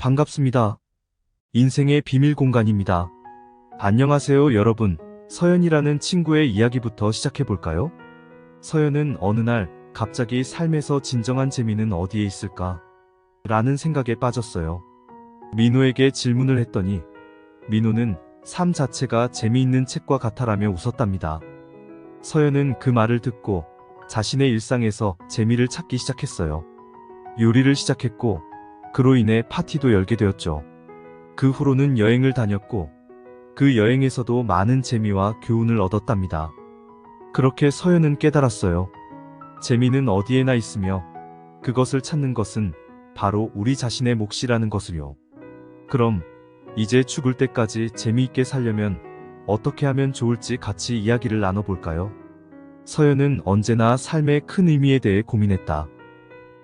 반갑습니다. 인생의 비밀 공간입니다. 안녕하세요, 여러분. 서연이라는 친구의 이야기부터 시작해볼까요? 서연은 어느 날 갑자기 삶에서 진정한 재미는 어디에 있을까? 라는 생각에 빠졌어요. 민호에게 질문을 했더니 민호는 삶 자체가 재미있는 책과 같아라며 웃었답니다. 서연은 그 말을 듣고 자신의 일상에서 재미를 찾기 시작했어요. 요리를 시작했고 그로 인해 파티도 열게 되었죠. 그 후로는 여행을 다녔고 그 여행에서도 많은 재미와 교훈을 얻었답니다. 그렇게 서연은 깨달았어요. 재미는 어디에나 있으며 그것을 찾는 것은 바로 우리 자신의 몫이라는 것을요. 그럼 이제 죽을 때까지 재미있게 살려면 어떻게 하면 좋을지 같이 이야기를 나눠볼까요? 서연은 언제나 삶의 큰 의미에 대해 고민했다.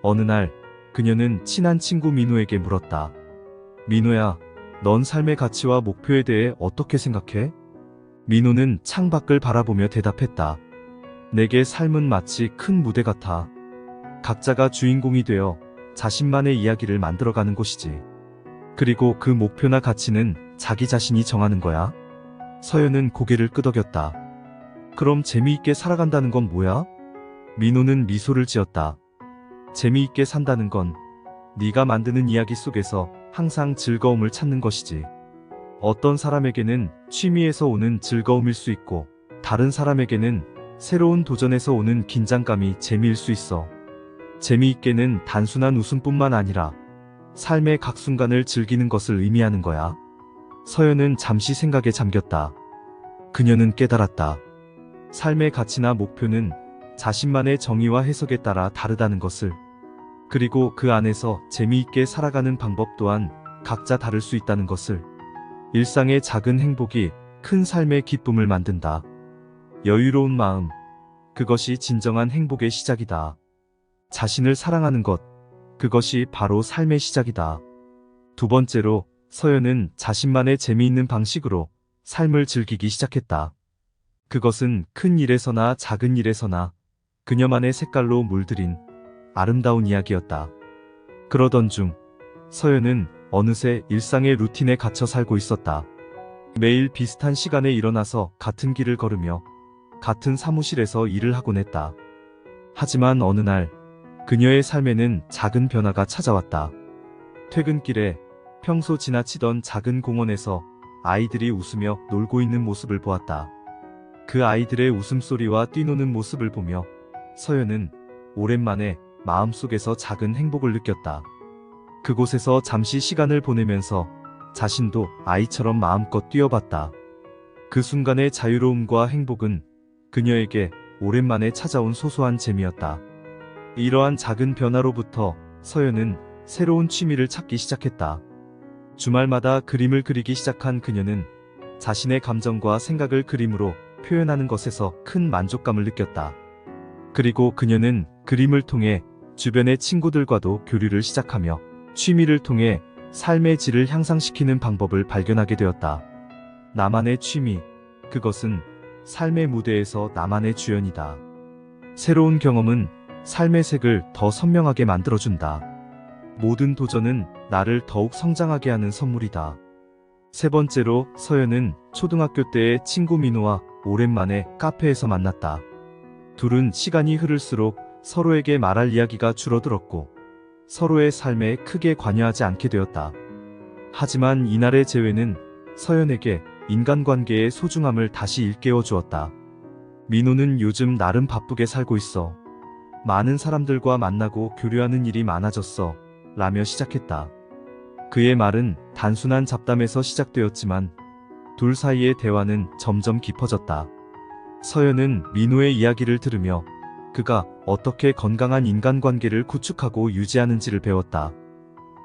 어느 날 그녀는 친한 친구 민호에게 물었다. 민호야, 넌 삶의 가치와 목표에 대해 어떻게 생각해? 민호는 창밖을 바라보며 대답했다. 내게 삶은 마치 큰 무대 같아. 각자가 주인공이 되어 자신만의 이야기를 만들어가는 곳이지. 그리고 그 목표나 가치는 자기 자신이 정하는 거야. 서연은 고개를 끄덕였다. 그럼 재미있게 살아간다는 건 뭐야? 민호는 미소를 지었다. 재미있게 산다는 건 네가 만드는 이야기 속에서 항상 즐거움을 찾는 것이지. 어떤 사람에게는 취미에서 오는 즐거움일 수 있고 다른 사람에게는 새로운 도전에서 오는 긴장감이 재미일 수 있어. 재미있게는 단순한 웃음뿐만 아니라 삶의 각 순간을 즐기는 것을 의미하는 거야. 서연은 잠시 생각에 잠겼다. 그녀는 깨달았다. 삶의 가치나 목표는 자신만의 정의와 해석에 따라 다르다는 것을. 그리고 그 안에서 재미있게 살아가는 방법 또한 각자 다를 수 있다는 것을. 일상의 작은 행복이 큰 삶의 기쁨을 만든다. 여유로운 마음, 그것이 진정한 행복의 시작이다. 자신을 사랑하는 것, 그것이 바로 삶의 시작이다. 두 번째로 서연은 자신만의 재미있는 방식으로 삶을 즐기기 시작했다. 그것은 큰 일에서나 작은 일에서나 그녀만의 색깔로 물들인 아름다운 이야기였다. 그러던 중 서연은 어느새 일상의 루틴에 갇혀 살고 있었다. 매일 비슷한 시간에 일어나서 같은 길을 걸으며 같은 사무실에서 일을 하곤 했다. 하지만 어느 날 그녀의 삶에는 작은 변화가 찾아왔다. 퇴근길에 평소 지나치던 작은 공원에서 아이들이 웃으며 놀고 있는 모습을 보았다. 그 아이들의 웃음소리와 뛰노는 모습을 보며 서연은 오랜만에 마음속에서 작은 행복을 느꼈다. 그곳에서 잠시 시간을 보내면서 자신도 아이처럼 마음껏 뛰어봤다. 그 순간의 자유로움과 행복은 그녀에게 오랜만에 찾아온 소소한 재미였다. 이러한 작은 변화로부터 서연은 새로운 취미를 찾기 시작했다. 주말마다 그림을 그리기 시작한 그녀는 자신의 감정과 생각을 그림으로 표현하는 것에서 큰 만족감을 느꼈다. 그리고 그녀는 그림을 통해 주변의 친구들과도 교류를 시작하며 취미를 통해 삶의 질을 향상시키는 방법을 발견하게 되었다. 나만의 취미, 그것은 삶의 무대에서 나만의 주연이다. 새로운 경험은 삶의 색을 더 선명하게 만들어준다. 모든 도전은 나를 더욱 성장하게 하는 선물이다. 세 번째로 서연은 초등학교 때의 친구 민호와 오랜만에 카페에서 만났다. 둘은 시간이 흐를수록 서로에게 말할 이야기가 줄어들었고 서로의 삶에 크게 관여하지 않게 되었다. 하지만 이날의 재회는 서연에게 인간관계의 소중함을 다시 일깨워 주었다. 민호는 요즘 나름 바쁘게 살고 있어. 많은 사람들과 만나고 교류하는 일이 많아졌어. 라며 시작했다. 그의 말은 단순한 잡담에서 시작되었지만 둘 사이의 대화는 점점 깊어졌다. 서연은 민호의 이야기를 들으며 그가 어떻게 건강한 인간관계를 구축하고 유지하는지를 배웠다.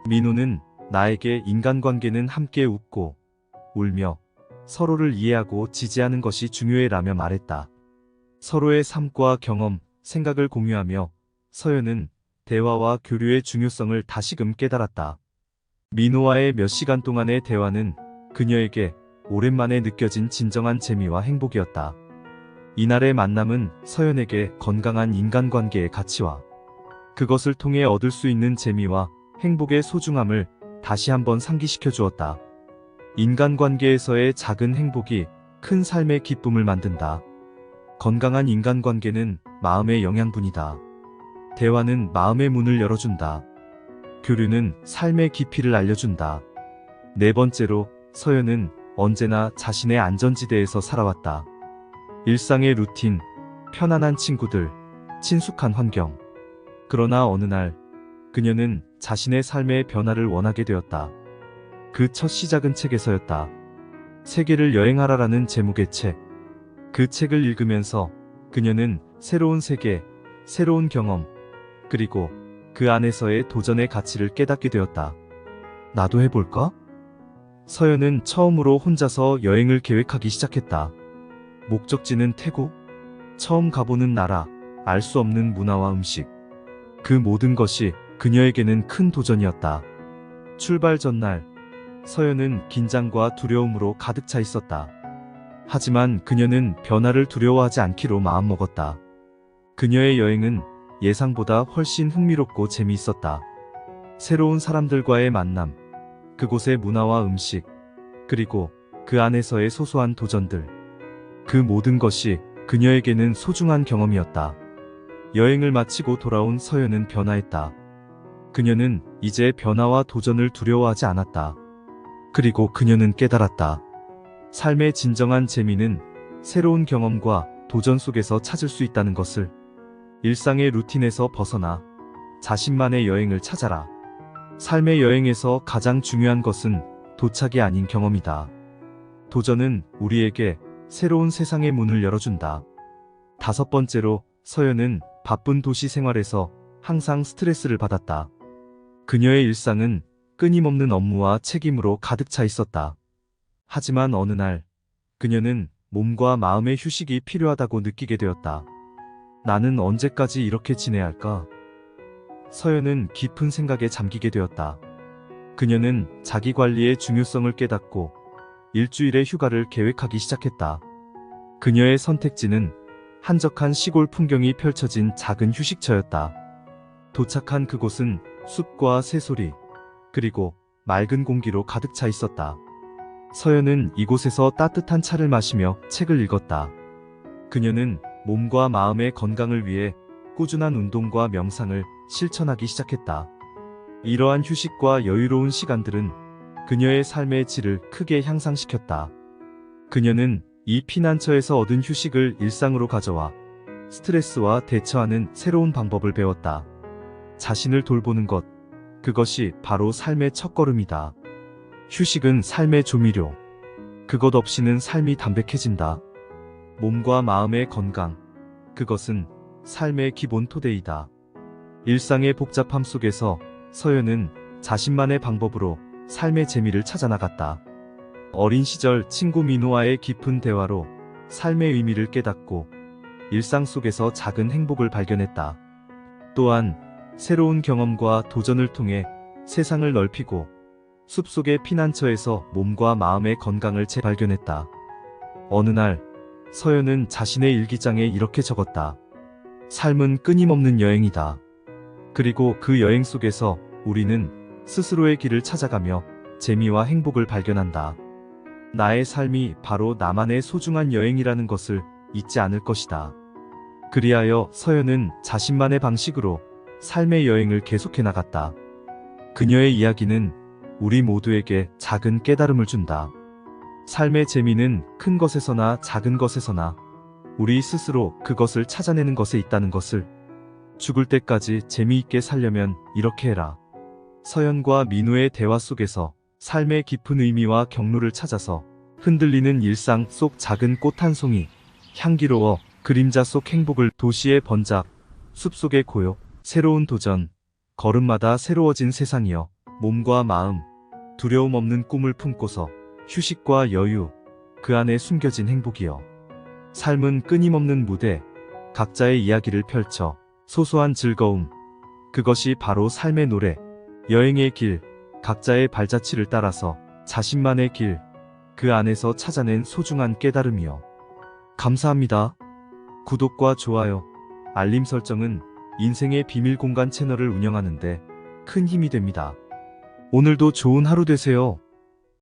민호는 나에게 인간관계는 함께 웃고 울며 서로를 이해하고 지지하는 것이 중요해라며 말했다. 서로의 삶과 경험, 생각을 공유하며 서연은 대화와 교류의 중요성을 다시금 깨달았다. 민호와의 몇 시간 동안의 대화는 그녀에게 오랜만에 느껴진 진정한 재미와 행복이었다. 이날의 만남은 서연에게 건강한 인간관계의 가치와 그것을 통해 얻을 수 있는 재미와 행복의 소중함을 다시 한번 상기시켜 주었다. 인간관계에서의 작은 행복이 큰 삶의 기쁨을 만든다. 건강한 인간관계는 마음의 영양분이다. 대화는 마음의 문을 열어준다. 교류는 삶의 깊이를 알려준다. 네 번째로, 서연은 언제나 자신의 안전지대에서 살아왔다. 일상의 루틴, 편안한 친구들, 친숙한 환경. 그러나 어느 날, 그녀는 자신의 삶의 변화를 원하게 되었다. 그 첫 시작은 책에서였다. 세계를 여행하라라는 제목의 책. 그 책을 읽으면서 그녀는 새로운 세계, 새로운 경험, 그리고 그 안에서의 도전의 가치를 깨닫게 되었다. 나도 해볼까? 서연은 처음으로 혼자서 여행을 계획하기 시작했다. 목적지는 태국, 처음 가보는 나라, 알 수 없는 문화와 음식. 그 모든 것이 그녀에게는 큰 도전이었다. 출발 전날, 서연은 긴장과 두려움으로 가득 차 있었다. 하지만 그녀는 변화를 두려워하지 않기로 마음먹었다. 그녀의 여행은 예상보다 훨씬 흥미롭고 재미있었다. 새로운 사람들과의 만남, 그곳의 문화와 음식, 그리고 그 안에서의 소소한 도전들. 그 모든 것이 그녀에게는 소중한 경험이었다. 여행을 마치고 돌아온 서연은 변화했다. 그녀는 이제 변화와 도전을 두려워하지 않았다. 그리고 그녀는 깨달았다. 삶의 진정한 재미는 새로운 경험과 도전 속에서 찾을 수 있다는 것을. 일상의 루틴에서 벗어나 자신만의 여행을 찾아라. 삶의 여행에서 가장 중요한 것은 도착이 아닌 경험이다. 도전은 우리에게 새로운 세상의 문을 열어준다. 다섯 번째로, 서연은 바쁜 도시 생활에서 항상 스트레스를 받았다. 그녀의 일상은 끊임없는 업무와 책임으로 가득 차 있었다. 하지만 어느 날, 그녀는 몸과 마음의 휴식이 필요하다고 느끼게 되었다. 나는 언제까지 이렇게 지내야 할까? 서연은 깊은 생각에 잠기게 되었다. 그녀는 자기 관리의 중요성을 깨닫고 일주일의 휴가를 계획하기 시작했다. 그녀의 선택지는 한적한 시골 풍경이 펼쳐진 작은 휴식처였다. 도착한 그곳은 숲과 새소리, 그리고 맑은 공기로 가득 차 있었다. 서연은 이곳에서 따뜻한 차를 마시며 책을 읽었다. 그녀는 몸과 마음의 건강을 위해 꾸준한 운동과 명상을 실천하기 시작했다. 이러한 휴식과 여유로운 시간들은 그녀의 삶의 질을 크게 향상시켰다. 그녀는 이 피난처에서 얻은 휴식을 일상으로 가져와 스트레스와 대처하는 새로운 방법을 배웠다. 자신을 돌보는 것, 그것이 바로 삶의 첫걸음이다. 휴식은 삶의 조미료. 그것 없이는 삶이 담백해진다. 몸과 마음의 건강, 그것은 삶의 기본 토대이다. 일상의 복잡함 속에서 서연은 자신만의 방법으로 삶의 재미를 찾아나갔다. 어린 시절 친구 민호와의 깊은 대화로 삶의 의미를 깨닫고 일상 속에서 작은 행복을 발견했다. 또한 새로운 경험과 도전을 통해 세상을 넓히고 숲속의 피난처에서 몸과 마음의 건강을 재발견했다. 어느 날, 서연은 자신의 일기장에 이렇게 적었다. 삶은 끊임없는 여행이다. 그리고 그 여행 속에서 우리는 스스로의 길을 찾아가며 재미와 행복을 발견한다. 나의 삶이 바로 나만의 소중한 여행이라는 것을 잊지 않을 것이다. 그리하여 서연은 자신만의 방식으로 삶의 여행을 계속해 나갔다. 그녀의 이야기는 우리 모두에게 작은 깨달음을 준다. 삶의 재미는 큰 것에서나 작은 것에서나 우리 스스로 그것을 찾아내는 것에 있다는 것을. 죽을 때까지 재미있게 살려면 이렇게 해라. 서연과 민우의 대화 속에서 삶의 깊은 의미와 경로를 찾아서 흔들리는 일상 속 작은 꽃 한 송이, 향기로워 그림자 속 행복을. 도시의 번잡, 숲속의 고요, 새로운 도전, 걸음마다 새로워진 세상이여. 몸과 마음, 두려움 없는 꿈을 품고서 휴식과 여유, 그 안에 숨겨진 행복이여. 삶은 끊임없는 무대, 각자의 이야기를 펼쳐 소소한 즐거움, 그것이 바로 삶의 노래. 여행의 길, 각자의 발자취를 따라서 자신만의 길, 그 안에서 찾아낸 소중한 깨달음이여. 감사합니다. 구독과 좋아요, 알림 설정은 인생의 비밀 공간 채널을 운영하는데 큰 힘이 됩니다. 오늘도 좋은 하루 되세요.